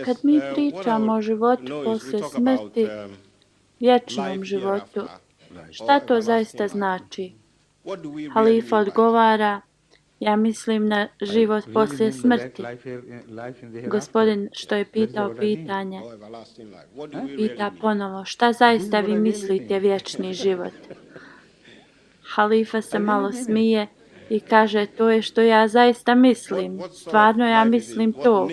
Kad mi pričamo o životu poslije smrti, vječnom životu, šta to zaista znači? Halifa odgovara, ja mislim na život poslije smrti. Gospodin što je pitao pitanje, pita ponovo, šta zaista vi mislite vječni život? Halifa se malo smije i kaže, to je što ja zaista mislim. Stvarno ja mislim to.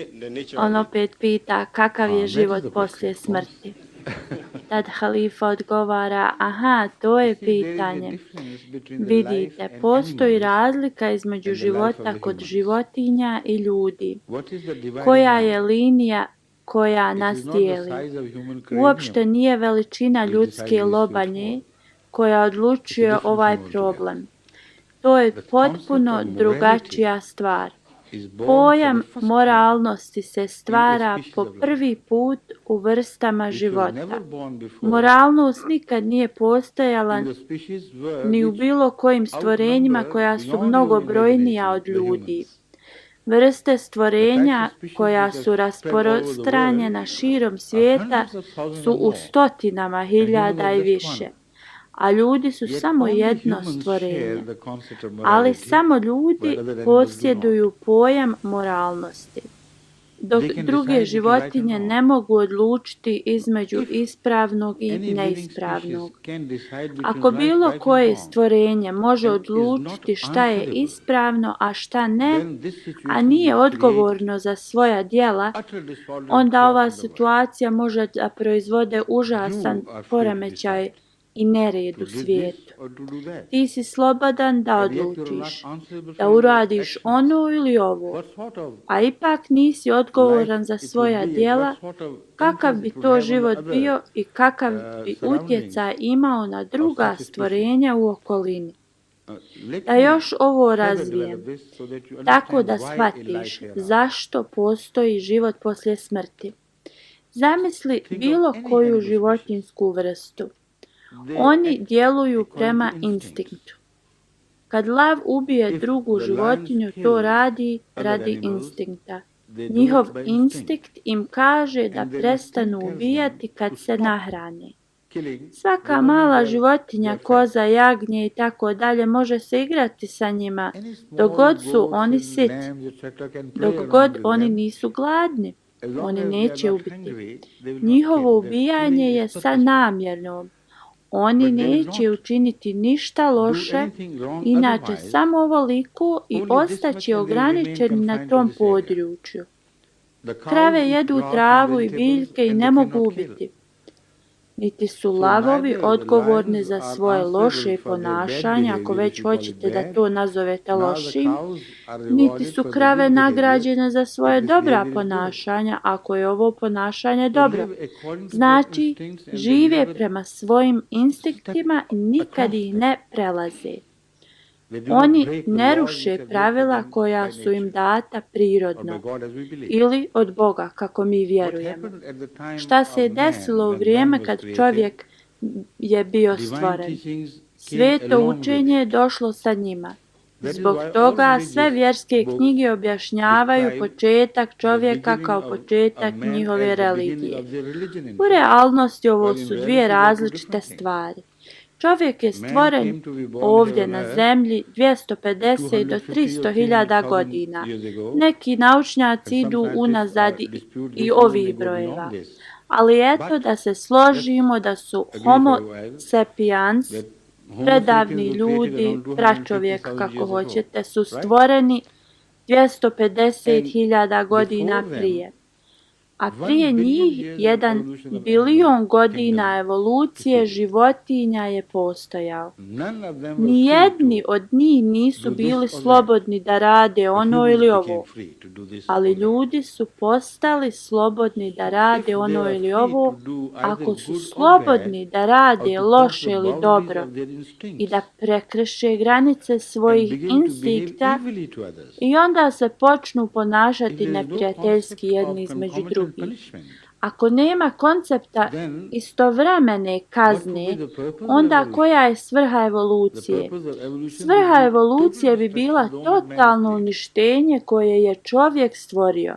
On opet pita, kakav je život poslije smrti? Tad halifa odgovara, aha, to je pitanje. Vidite, postoji razlika između života kod životinja i ljudi. Koja je linija koja nas dijeli? Uopšte nije veličina ljudske lobanje koja odlučuje ovaj problem. To je potpuno drugačija stvar. Pojam moralnosti se stvara po prvi put u vrstama života. Moralnost nikad nije postojala ni u bilo kojim stvorenjima koja su mnogo brojnija od ljudi. Vrste stvorenja koja su rasprostranjena širom svijeta su u stotinama hiljada i više. A ljudi su samo jedno stvorenje. Ali samo ljudi posjeduju pojam moralnosti. Dok druge životinje ne mogu odlučiti između ispravnog i neispravnog. Ako bilo koje stvorenje može odlučiti šta je ispravno, a šta ne, a nije odgovorno za svoja djela, onda ova situacija može da proizvode užasan poremećaj i nered u svijetu. Ti si slobodan da odlučiš, da uradiš ono ili ovo, a ipak nisi odgovoran za svoja djela, kakav bi to život bio i kakav bi utjecaj imao na druga stvorenja u okolini. Da još ovo razvijem, tako da shvatiš zašto postoji život poslije smrti. Zamisli bilo koju životinjsku vrstu. Oni djeluju prema instinktu. Kad lav ubije drugu životinju, to radi radi instinkta. Njihov instinkt im kaže da prestanu ubijati kad se nahrane. Svaka mala životinja, koza, jagnje i tako dalje može se igrati sa njima dok god su oni siti, dok god oni nisu gladni. Oni neće ubiti. Njihovo ubijanje je sa namjernom. Oni neće učiniti ništa loše, inače samo ovoliko i ostaće ograničeni na tom području. Krave jedu travu i biljke i ne mogu ubiti. Niti su lavovi odgovorni za svoje loše ponašanje, ako već hoćete da to nazovete lošim, niti su krave nagrađene za svoje dobra ponašanja, ako je ovo ponašanje dobro. Znači, žive prema svojim instinktima i nikad ih ne prelaze. Oni ne ruše pravila koja su im data prirodno ili od Boga, kako mi vjerujemo. Šta se je desilo u vrijeme kad čovjek je bio stvoren? Sveto učenje je došlo sa njima. Zbog toga sve vjerske knjige objašnjavaju početak čovjeka kao početak njihove religije. U realnosti ovo su dvije različite stvari. Čovjek je stvoren ovdje na zemlji 250 do 300 hiljada godina. Neki naučnjaci idu unazad i ovih brojeva. Ali eto da se složimo da su homo sapiens, predavni ljudi, pračovjek kako hoćete, su stvoreni 250 hiljada godina prije. A prije njih 1 bilion godina evolucije životinja je postojao. Nijedni od njih nisu bili slobodni da rade ono ili ovo, ali ljudi su postali slobodni da rade ono ili ovo ako su slobodni da rade loše ili dobro i da prekrše granice svojih instinkta i onda se počnu ponašati neprijateljski jedni između drugih. Ako nema koncepta istovremene kazne, onda koja je svrha evolucije? Svrha evolucije bi bila totalno uništenje koje je čovjek stvorio.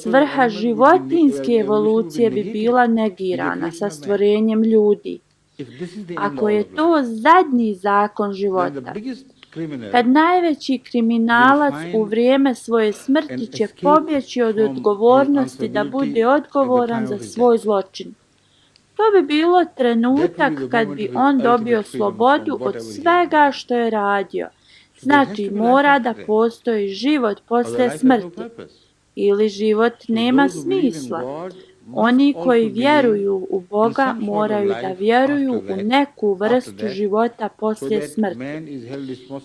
Svrha životinjske evolucije bi bila negirana sa stvorenjem ljudi. Ako je to zadnji zakon života, kad najveći kriminalac u vrijeme svoje smrti će pobjeći od odgovornosti da bude odgovoran za svoj zločin, to bi bilo trenutak kad bi on dobio slobodu od svega što je radio. Znači, mora da postoji život poslije smrti, ili život nema smisla. Oni koji vjeruju u Boga moraju da vjeruju u neku vrstu života poslije smrti.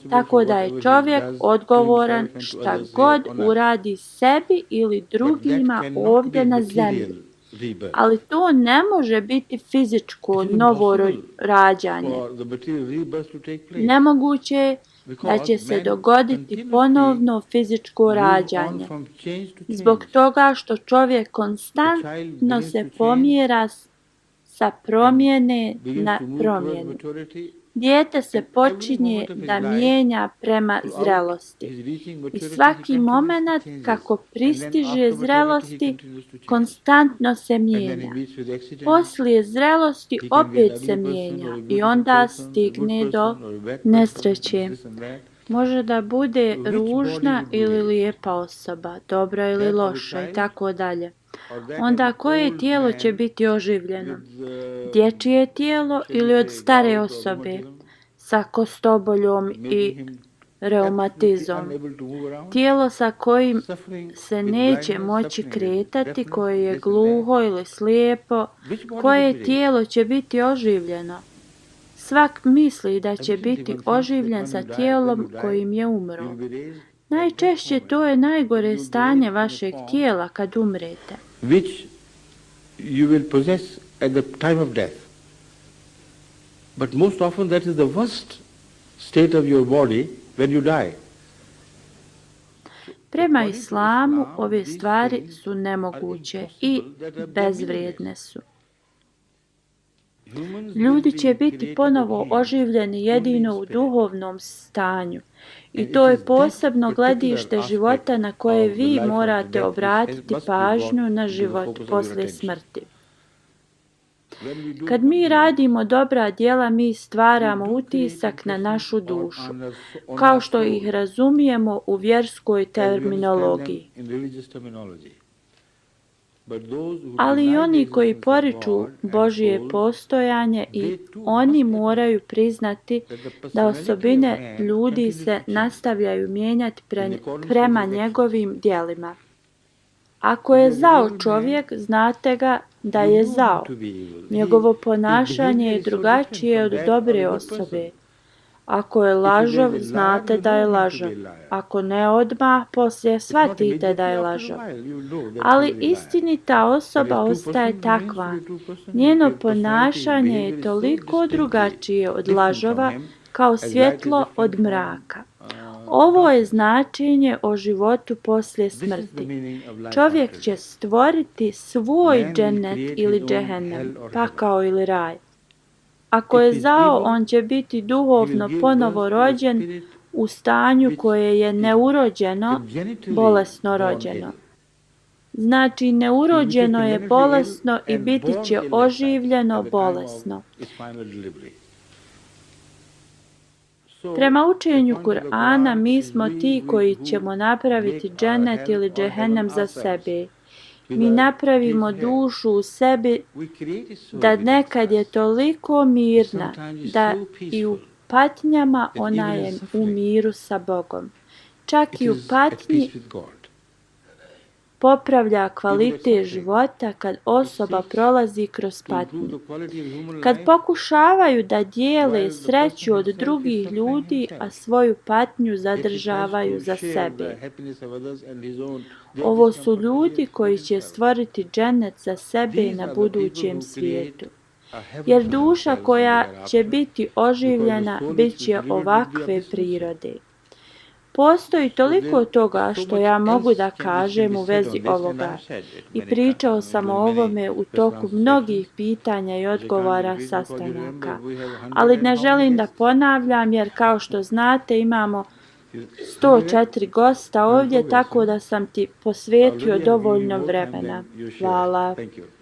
Tako da je čovjek odgovoran šta god uradi sebi ili drugima ovdje na zemlji. Ali to ne može biti fizičko novo rađanje. Nemoguće je da će se dogoditi ponovno fizičko rađanje. Zbog toga što čovjek konstantno se pomjera sa promjene na promjenu. Dijete se počinje da mijenja prema zrelosti. I svaki moment kako pristiže zrelosti, konstantno se mijenja. Poslije zrelosti opet se mijenja i onda stigne do nesreće. Može da bude ružna ili lijepa osoba, dobra ili loša i tako dalje. Onda koje tijelo će biti oživljeno? Dječje tijelo ili od stare osobe sa kostoboljom i reumatizom? Tijelo sa kojim se neće moći kretati, koje je gluho ili slijepo, koje tijelo će biti oživljeno? Svak misli da će biti oživljen sa tijelom kojim je umro. Najčešće to je najgore stanje vašeg tijela kad umrete. Which you will possess at the time of death. But most often that is the worst state of your body when you die. Prema islamu ove stvari su nemoguće i bezvrijedne su. Ljudi će biti ponovo oživljeni jedino u duhovnom stanju. I to je posebno gledište života na koje vi morate obratiti pažnju na život poslije smrti. Kad mi radimo dobra djela, mi stvaramo utisak na našu dušu, kao što ih razumijemo u vjerskoj terminologiji. Ali i oni koji poriču Božje postojanje i oni moraju priznati da osobine ljudi se nastavljaju mijenjati prema njegovim djelima. Ako je zao čovjek, znate ga da je zao. Njegovo ponašanje je drugačije od dobre osobe. Ako je lažov, znate da je lažov. Ako ne odmah, poslije shvatite da je lažov. Ali istinita osoba ostaje takva. Njeno ponašanje je toliko drugačije od lažova kao svjetlo od mraka. Ovo je značenje o životu poslije smrti. Čovjek će stvoriti svoj džennet ili džehennem, pakao ili raj. Ako je zao, on će biti duhovno ponovo rođen u stanju koje je neurođeno, bolesno rođeno. Znači, neurođeno je bolesno i biti će oživljeno bolesno. Prema učenju Kur'ana, mi smo ti koji ćemo napraviti džennet ili džehennem za sebe. Mi napravimo dušu u sebi da nekad je toliko mirna da i u patnjama ona je u miru sa Bogom. Čak i u patnji popravlja kvalitet života kad osoba prolazi kroz patnju. Kad pokušavaju da dijele sreću od drugih ljudi, a svoju patnju zadržavaju za sebe. Ovo su ljudi koji će stvoriti džennet za sebe na budućem svijetu. Jer duša koja će biti oživljena bit će ovakve prirode. Postoji toliko toga što ja mogu da kažem u vezi ovoga i pričao sam o ovome u toku mnogih pitanja i odgovora sastanaka. Ali ne želim da ponavljam jer kao što znate imamo 104 gosta ovdje, tako da sam ti posvetio dovoljno vremena. Hvala. Thank you.